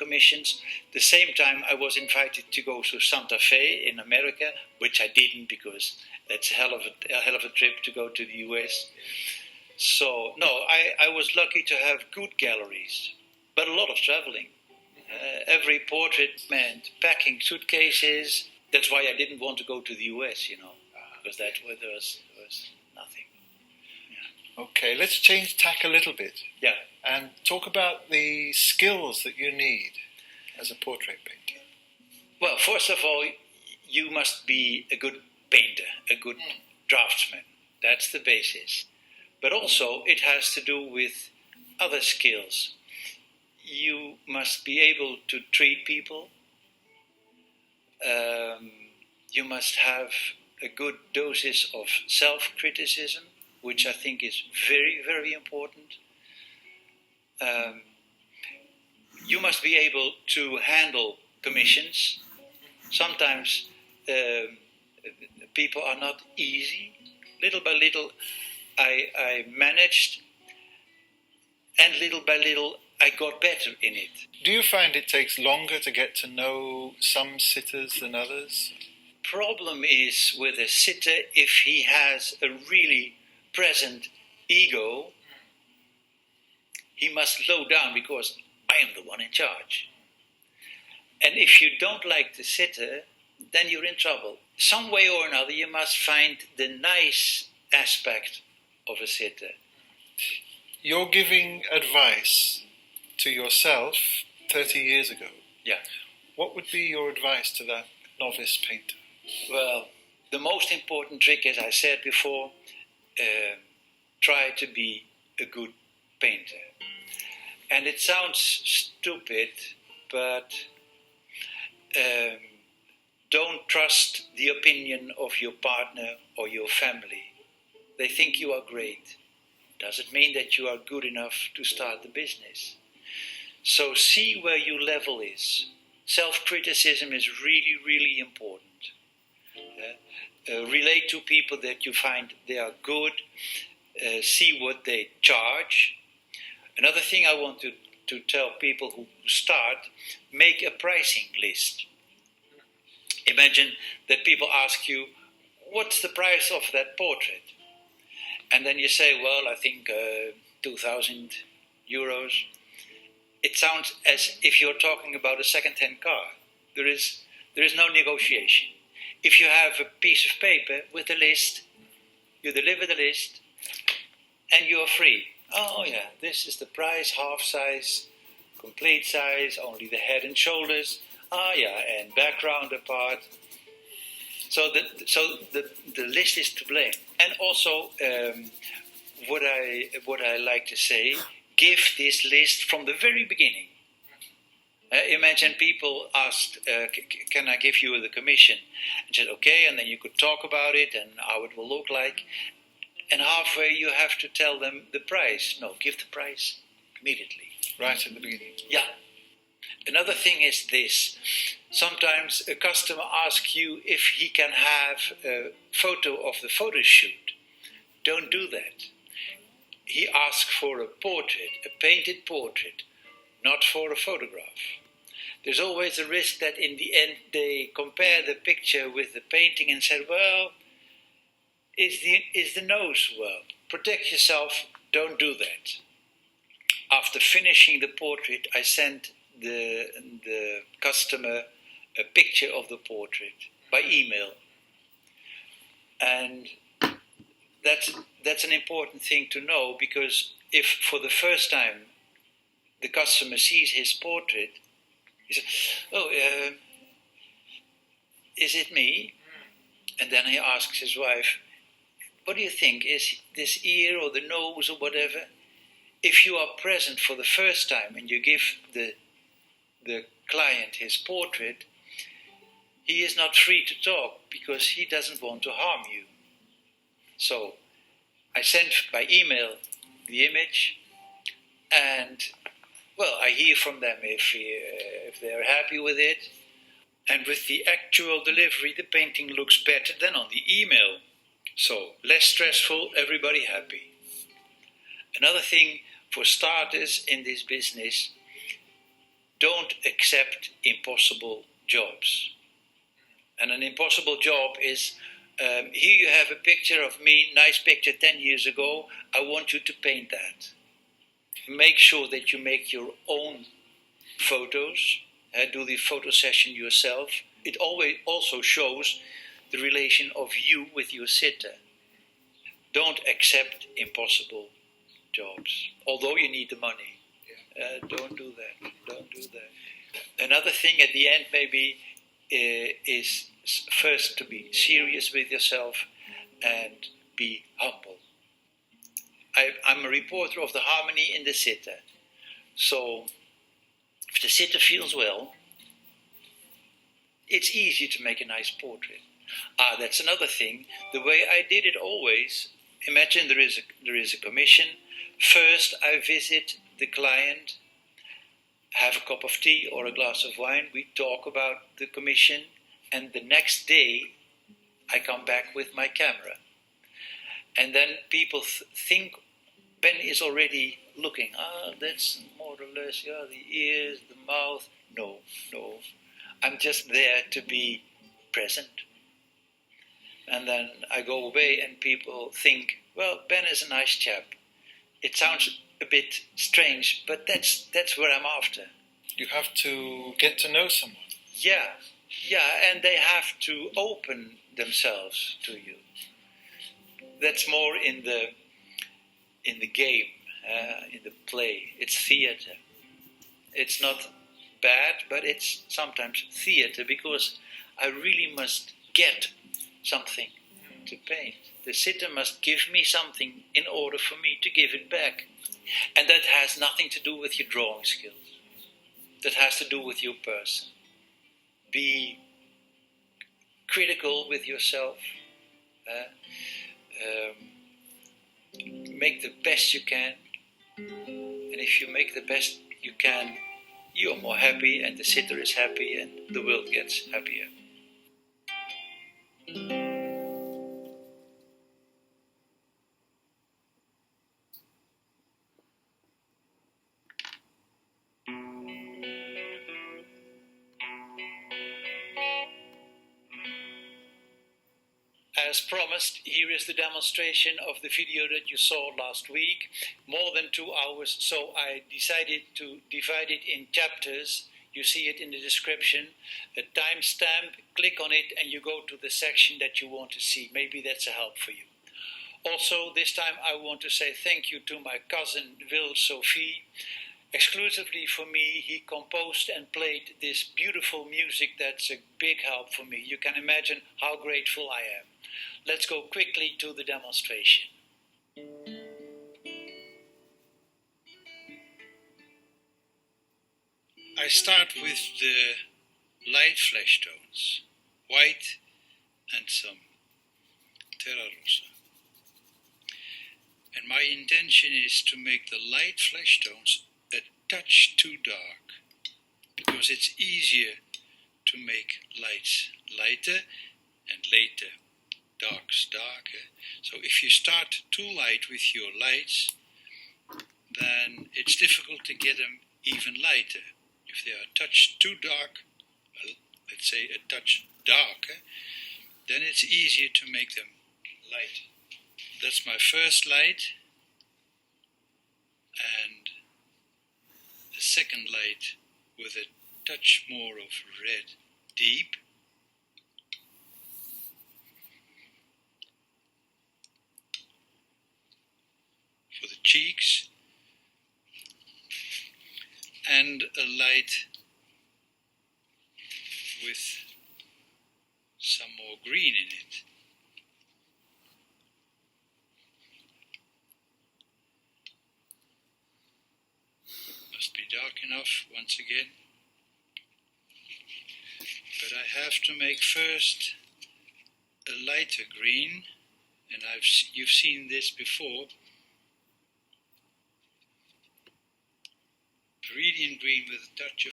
commissions. The same time, I was invited to go to Santa Fe in America, which I didn't because that's a hell of a trip to go to the US. So, no, I was lucky to have good galleries, but a lot of traveling. Every portrait meant packing suitcases. That's why I didn't want to go to the US, because there was nothing. Yeah. Okay, let's change tack a little bit. Yeah. And talk about the skills that you need as a portrait painter. Well, first of all, you must be a good painter, a good draftsman. That's the basis. But also, it has to do with other skills. You must be able to treat people. You must have a good dosage of self-criticism, which I think is very, very important. You must be able to handle commissions. Sometimes people are not easy. Little by little, I managed, and little by little, I got better in it. Do you find it takes longer to get to know some sitters than others? Problem is with a sitter, if he has a really present ego, he must slow down because I am the one in charge. And if you don't like the sitter, then you're in trouble. Some way or another, you must find the nice aspect of a sitter. You're giving advice to yourself 30 years ago. Yeah. What would be your advice to that novice painter? Well, the most important trick, as I said before, try to be a good painter. And it sounds stupid, but don't trust the opinion of your partner or your family. They think you are great. Doesn't mean that you are good enough to start the business. So see where your level is. Self-criticism is really, really important. Relate to people that you find they are good. See what they charge. Another thing I want to tell people who start, make a pricing list. Imagine that people ask you, what's the price of that portrait? And then you say, well, I think 2,000 euros. It sounds as if you're talking about a second-hand car. There is no negotiation. If you have a piece of paper with a list, you deliver the list, and you're free. Oh yeah, this is the price, half size, complete size, only the head and shoulders. Ah yeah, and background apart. So the list is to blame. And also, what I like to say, give this list from the very beginning. Imagine people asked, can I give you the commission? And said, okay, and then you could talk about it and how it will look like. And halfway you have to tell them the price. No, give the price immediately. Right at the beginning. Yeah. Another thing is this. Sometimes a customer asks you if he can have a photo of the photo shoot. Don't do that. He asks for a portrait, a painted portrait, not for a photograph. There's always a risk that in the end they compare the picture with the painting and say, well, is the nose well? Protect yourself, don't do that. After finishing the portrait, I sent the customer a picture of the portrait by email. And that's an important thing to know, because if for the first time the customer sees his portrait, he says, oh, is it me? And then he asks his wife, what do you think, is this ear or the nose or whatever? If you are present for the first time and you give the client his portrait, he is not free to talk because he doesn't want to harm you. So I sent by email the image, and well, I hear from them if they're happy with it. And with the actual delivery, the painting looks better than on the email. So less stressful, everybody happy. Another thing for starters in this business, don't accept impossible jobs. And an impossible job is, here you have a picture of me, nice picture 10 years ago, I want you to paint that. Make sure that you make your own photos, do the photo session yourself. It always also shows the relation of you with your sitter. Don't accept impossible jobs, although you need the money. Don't do that. Don't do that. Another thing at the end maybe is first to be serious with yourself and be humble. I'm a reporter of the harmony in the sitter. So if the sitter feels well, it's easy to make a nice portrait. That's another thing. The way I did it always, imagine there is a commission. First I visit the client, have a cup of tea or a glass of wine, we talk about the commission, and the next day I come back with my camera. And then people think Ben is already looking, that's more or less, the ears, the mouth. No. I'm just there to be present. And then I go away and people think, well, Ben is a nice chap. It sounds a bit strange, but that's what I'm after. You have to get to know someone. Yeah, and they have to open themselves to you. That's more in the game, in the play. It's theater. It's not bad, but it's sometimes theater because I really must get something to paint. The sitter must give me something in order for me to give it back. And that has nothing to do with your drawing skills. That has to do with your person. Be critical with yourself. Make the best you can. And if you make the best you can, you're more happy and the sitter is happy and the world gets happier. As promised, here is the demonstration of the video that you saw last week, more than 2 hours, so I decided to divide it in chapters. You see it in the description, a timestamp, click on it and you go to the section that you want to see. Maybe that's a help for you. Also, this time I want to say thank you to my cousin Will Sophie. Exclusively for me, he composed and played this beautiful music that's a big help for me. You can imagine how grateful I am. Let's go quickly to the demonstration. I start with the light flesh tones, white and some terra rosa. And my intention is to make the light flesh tones a touch too dark, because it's easier to make lights lighter and later darks darker. So if you start too light with your lights, then it's difficult to get them even lighter. If they are a touch too dark, let's say a touch darker, then it's easier to make them light. That's my first light, and the second light with a touch more of red deep. For the cheeks, and a light with some more green in it. Must be dark enough once again. But I have to make first a lighter green, and you've seen this before. Brilliant green with a touch of